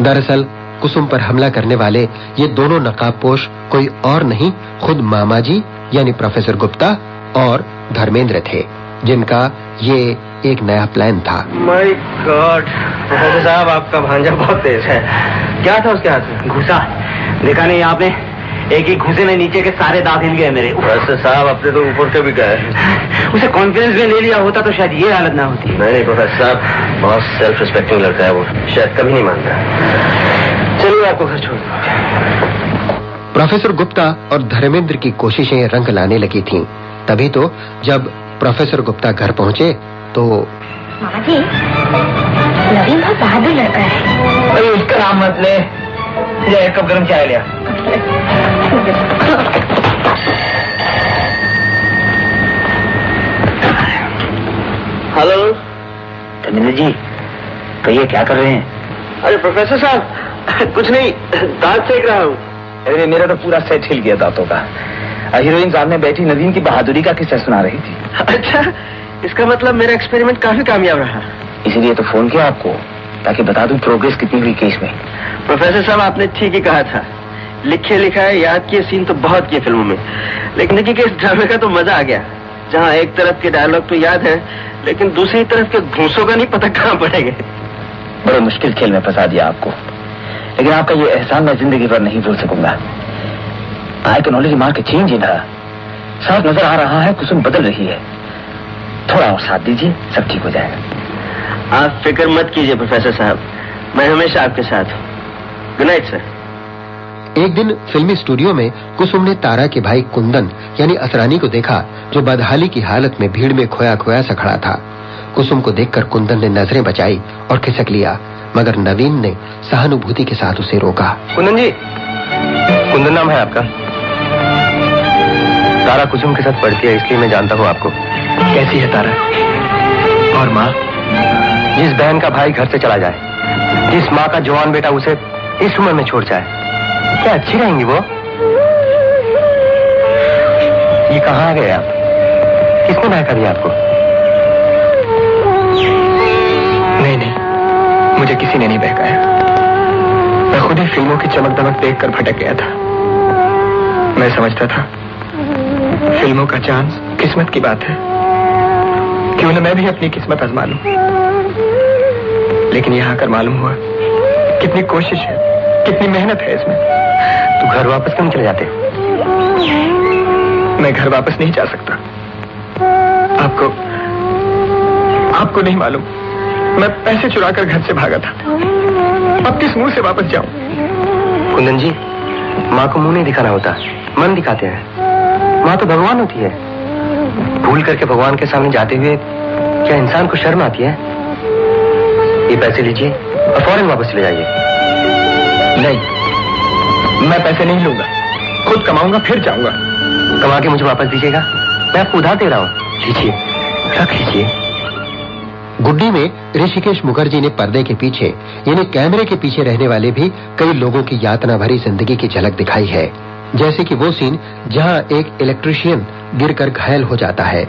दरअसल कुसुम पर हमला करने वाले ये दोनों नकाबपोश कोई और नहीं, खुद मामाजी यानी प्रोफेसर गुप्ता और धर्मेंद्र थे, जिनका ये एक नया प्लान था। माय गॉड, प्रोफेसर साहब, आपका भांजा बहुत तेज है। क्या था उसके हाथ में? घुसा, देखा नहीं आपने? एक ही घुसे में नीचे के सारे दांत हिल गए मेरे। प्रोफेसर साहब, अपने तो ऊपर के भी गए। उसे कॉन्फिडेंस में ले लिया होता तो शायद ये हालत ना होती। नहीं प्रोफेसर साहब, बहुत सेल्फ रिस्पेक्टिंग लड़का है वो, शायद कभी नहीं मानता। चलिए आपको घर छोड़। प्रोफेसर गुप्ता और धर्मेंद्र की कोशिशें रंग लाने लगी थीं। तभी तो जब प्रोफेसर गुप्ता घर पहुंचे तो मामा जी, नवीन बहुत बहादुर लड़का है। अरे उसका नाम मत ले, ये एक कप गर्म चाय लिया। हेलो धर्मेंद्र जी, कहिए क्या कर रहे हैं? अरे प्रोफेसर साहब, कुछ नहीं, दांत सेक रहा हूँ। अरे मेरा तो पूरा सेट हिल गया दांतों का। हीरोइन सामने बैठी नवीन की बहादुरी का किस्सा सुना रही थी। अच्छा, इसका मतलब मेरा एक्सपेरिमेंट काफी कामयाब रहा। इसीलिए तो फोन किया आपको, ताकि बता दूं प्रोग्रेस कितनी हुई केस में। प्रोफेसर साहब, आपने ठीक ही कहा था। लिखे लिखाए याद किए सीन तो बहुत किए फिल्मों में, लेकिन देखिए कि इस ड्रामे का तो मजा आ गया, जहाँ एक तरफ के डायलॉग तो याद है, लेकिन दूसरी तरफ के घूंसों का नहीं पता कहाँ पड़ेंगे। बड़े मुश्किल खेल में फंसा दिया आपको, लेकिन आपका ये एहसान मैं जिंदगी भर नहीं भूल सकूंगा। I can only remark a change in her. साफ नजर आ रहा है कुसुम बदल रही है। थोड़ा और साथ दीजिए, सब ठीक हो जाएगा। आप फिक्र मत कीजिए प्रोफेसर साहब, मैं हमेशा आपके साथ हूँ। Good night sir. एक दिन फिल्मी स्टूडियो में कुसुम ने तारा के भाई कुंदन यानी असरानी को देखा, जो बदहाली की हालत में भीड़ में खोया खोया सा खड़ा था। कुसुम को देखकर कुंदन ने नजरें बचाई और खिसक लिया, मगर नवीन ने सहानुभूति के साथ उसे रोका। कुंदन जी, कुंदन नाम है आपका? तारा कुसुम के साथ पढ़ती है, इसलिए मैं जानता हूँ आपको। कैसी है तारा? और माँ? जिस बहन का भाई घर से चला जाए, जिस माँ का जवान बेटा उसे इस उम्र में छोड़ जाए, क्या अच्छी रहेंगी वो? ये कहाँ आ गए आप? किसने बहका दिया आपको? नहीं, मुझे किसी ने नहीं बहकाया। मैं खुद ही फिल्मों की चमक दमक देखकर भटक गया था। मैं समझता था फिल्मों का चांस किस्मत की बात है, क्यों न मैं भी अपनी किस्मत आजमा लूं। लेकिन यहां आकर मालूम हुआ कितनी कोशिश है, कितनी मेहनत है इसमें। तो घर वापस क्यों चले जाते? मैं घर वापस नहीं जा सकता। आपको नहीं मालूम, मैं पैसे चुराकर घर से भागा था। अब किस मुंह से वापस जाऊं? कुंदन जी, माँ को मुंह नहीं दिखाना होता, मन दिखाते हैं। माँ तो भगवान होती है। भूल करके भगवान के सामने जाते हुए क्या इंसान को शर्म आती है? ये पैसे लीजिए और फौरन वापस चले जाइए। नहीं, मैं पैसे नहीं लूंगा, खुद कमाऊंगा फिर जाऊंगा। कमा के मुझे वापस दीजिएगा, मैं आपको उधार दे रहा हूँ। लीजिए, रख लीजिए। गुड्डी में ऋषिकेश मुखर्जी ने पर्दे के पीछे यानी कैमरे के पीछे रहने वाले भी कई लोगों की यातना भरी जिंदगी की झलक दिखाई है, जैसे कि वो सीन जहां एक इलेक्ट्रीशियन गिरकर घायल हो जाता है।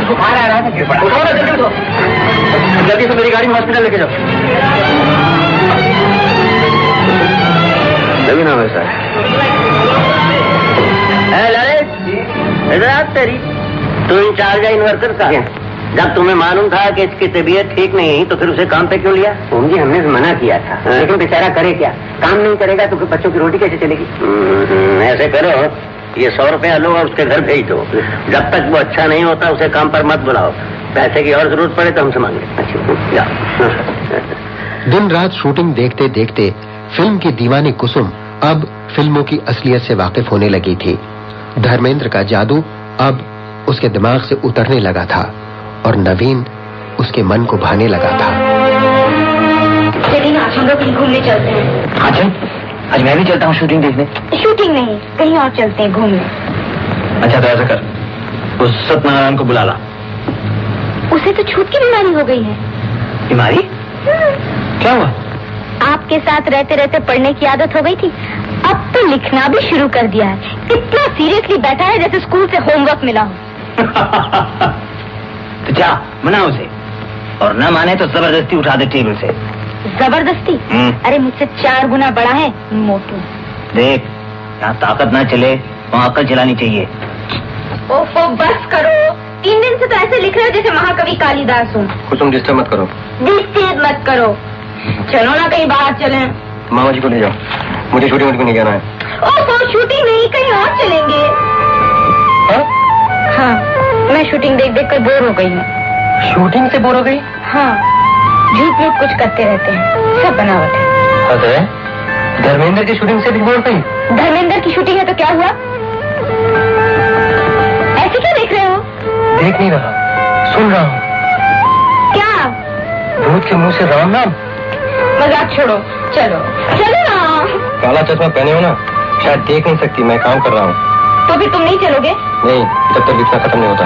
बुखार आ रहा था, गिर पड़ा। जल्दी से मेरी गाड़ी में हॉस्पिटल लेके जाओ। लवी नाम है सर। ललित, इधर आ तेरी। तू इंचार्ज है इन्वर्टर का। जब तुम्हें मालूम था कि इसकी तबीयत ठीक नहीं तो फिर उसे काम पे क्यों लिया? जी हमने मना किया था, लेकिन बेचारा करे क्या, काम नहीं करेगा तो फिर बच्चों की रोटी कैसे चलेगी? ऐसे करो, ये 100 रुपया लो और उसके घर भेज दो। जब तक वो अच्छा नहीं होता उसे काम पर मत बुलाओ। पैसे की और जरूरत पड़े तो हमसे मांगे। अच्छा, दिन रात शूटिंग देखते देखते फिल्म की दीवानी कुसुम अब फिल्मों की असलियत से वाकिफ होने लगी थी। धर्मेंद्र का जादू अब उसके दिमाग से उतरने लगा था और नवीन उसके मन को भाने लगा था। चलिए ना, हम लोग कहीं घूमने चलते हैं। हाँ चल, आज मैं भी चलता हूँ शूटिंग देखने। शूटिंग नहीं, कहीं और चलते हैं घूमने। अच्छा तो ऐसा कर, उस सत्यनारायण को बुला ला। उसे तो छूत की बीमारी हो गई है। बीमारी? क्या हुआ? आपके साथ रहते रहते पढ़ने की आदत हो गई थी, अब तो लिखना भी शुरू कर दिया है। इतना सीरियसली बैठा है जैसे स्कूल से होमवर्क मिला हो। तो जा मना उसे, और न माने तो जबरदस्ती उठा दे टेबल से। जबरदस्ती? अरे मुझसे 4 गुना बड़ा है मोटू। देख, यहाँ ताकत ना चले वहाँ अक्ल चलानी चाहिए। ओफो बस करो, 3 दिन से तो ऐसे लिख रहे हो जैसे महाकवि कालिदास हूँ। कुसुम डिस्टर्ब मत करो। डिस्टर्ब मत करो, चलो ना कहीं बाहर चलें। मामा जी को ले जाओ, मुझे शूटिंग में नहीं जाना है। ओफो शूटिंग नहीं, कहीं और चलेंगे। हाँ, मैं शूटिंग देख देख कर बोर हो गई हूँ। शूटिंग से बोर हो गई? हाँ, झूठ मूठ कुछ करते रहते हैं, सब बनावट है। अरे धर्मेंद्र की शूटिंग से भी बोर गई? धर्मेंद्र की शूटिंग है तो क्या हुआ? ऐसे क्यों देख रहे हो? देख नहीं रहा, सुन रहा हूँ। क्या? भूत के मुंह से राम नाम। मजाक छोड़ो, चलो चलो ना। काला चश्मा पहने हो ना, शायद देख नहीं सकती, मैं काम कर रहा हूँ। तो भी तुम नहीं चलोगे? नहीं, जब तक इतना खत्म नहीं होता।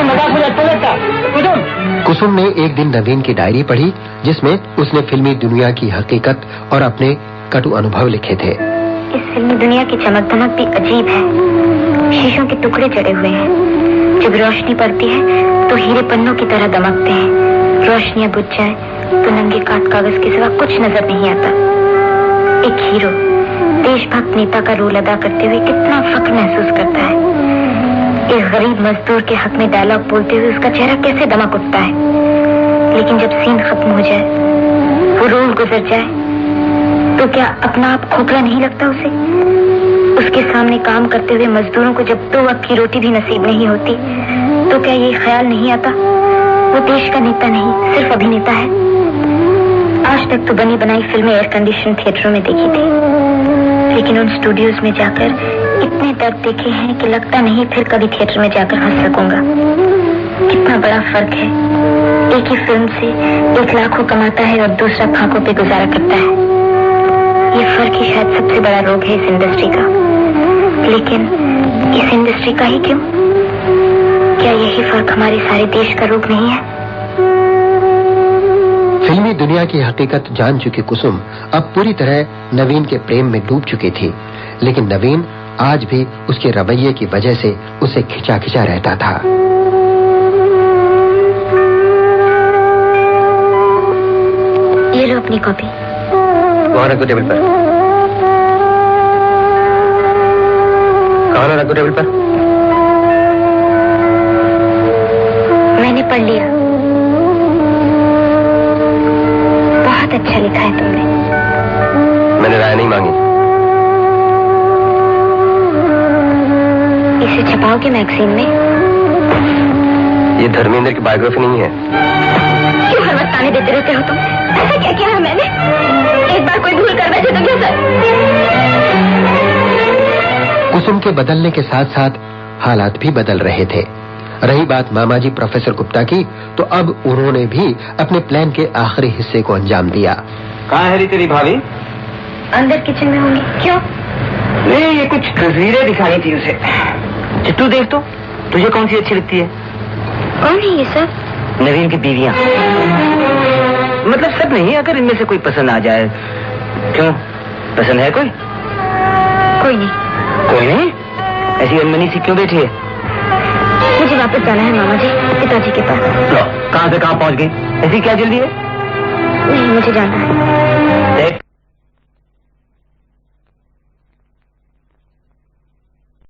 मजाक मुझे अच्छा लगता। कुसुम ने एक दिन नवीन की डायरी पढ़ी, जिसमें उसने फिल्मी दुनिया की हकीकत और अपने कटु अनुभव लिखे थे। इस फिल्मी दुनिया की चमक दमक भी अजीब है। शीशों के टुकड़े जड़े हुए हैं, जब रोशनी पड़ती है तो हीरे पन्नों की तरह दमकते हैं। रोशनियां बुझ जाए तो नंगे काट कागज के सिवा कुछ नजर नहीं आता। एक हीरो देशभक्त नेता का रोल अदा करते हुए कितना फख्र महसूस करता है। एक गरीब मजदूर के हक में डायलॉग बोलते हुए उसका चेहरा कैसे दमक उठता है। लेकिन जब सीन खत्म हो जाए, वो रोल गुजर जाए, तो क्या अपना आप खोखला नहीं लगता उसे? उसके सामने काम करते हुए मजदूरों को जब 2 वक्त की रोटी भी नसीब नहीं होती, तो क्या ये ख्याल नहीं आता वो देश का नेता नहीं, सिर्फ अभिनेता है? आज तक तो बनी बनाई फिल्में एयर कंडीशन थिएटरों में देखी थी, लेकिन उन स्टूडियोज में जाकर इतने दर्द देखे हैं कि लगता नहीं फिर कभी थिएटर में जाकर हंस सकूंगा। कितना बड़ा फर्क है, एक ही फिल्म से एक लाखों कमाता है और दूसरा फांकों पे गुजारा करता है। ये फर्क ही शायद सबसे बड़ा रोग है इस इंडस्ट्री का। लेकिन इस इंडस्ट्री का ही क्यों? क्या यही फर्क हमारे सारे देश का रोग नहीं है? फिल्मी दुनिया की हकीकत जान चुकी कुसुम अब पूरी तरह नवीन के प्रेम में डूब चुकी थी, लेकिन नवीन आज भी उसके रवैये की वजह से उसे खिंचा खिंचा रहता था। ये लो अपनी कॉपी। वहाँ रखो टेबल पर। कहाँ रखो टेबल पर? मैंने पढ़ लिया। बहुत अच्छा लिखा है तुमने। मैंने राय नहीं मांगी। इसे छपाओगे मैगजीन में? ये धर्मेंद्र की बायोग्राफी नहीं है। क्यों हर वक्त ताने देते रहते हो तुम? ऐसा क्या किया है मैंने? एक बार कोई भूल कर बैठे तो क्या सर? कुसुम के बदलने के साथ साथ हालात भी बदल रहे थे। रही बात मामाजी प्रोफेसर गुप्ता की, तो अब उन्होंने भी अपने प्लान के आखिरी हिस्से को अंजाम दिया। कहाँ है तेरी भाभी? अंदर किचन में होंगी। क्यों? नहीं, ये कुछ तस्वीरें दिखानी थी उसे। चिट्टू देख तो, तुझे कौन सी अच्छी लगती है? कौन है ये सब? नवीन की बीवियां। मतलब सब नहीं, अगर इनमें से कोई पसंद आ जाए। क्यों, पसंद है कोई? कोई नहीं। कोई नहीं? ऐसी अनमनी सी क्यों बैठी है? मुझे वापस जाना है मामा जी, पिताजी के पास। लो, कहाँ से कहाँ पहुँच गई? ऐसी क्या जल्दी है? नहीं, मुझे जाना है।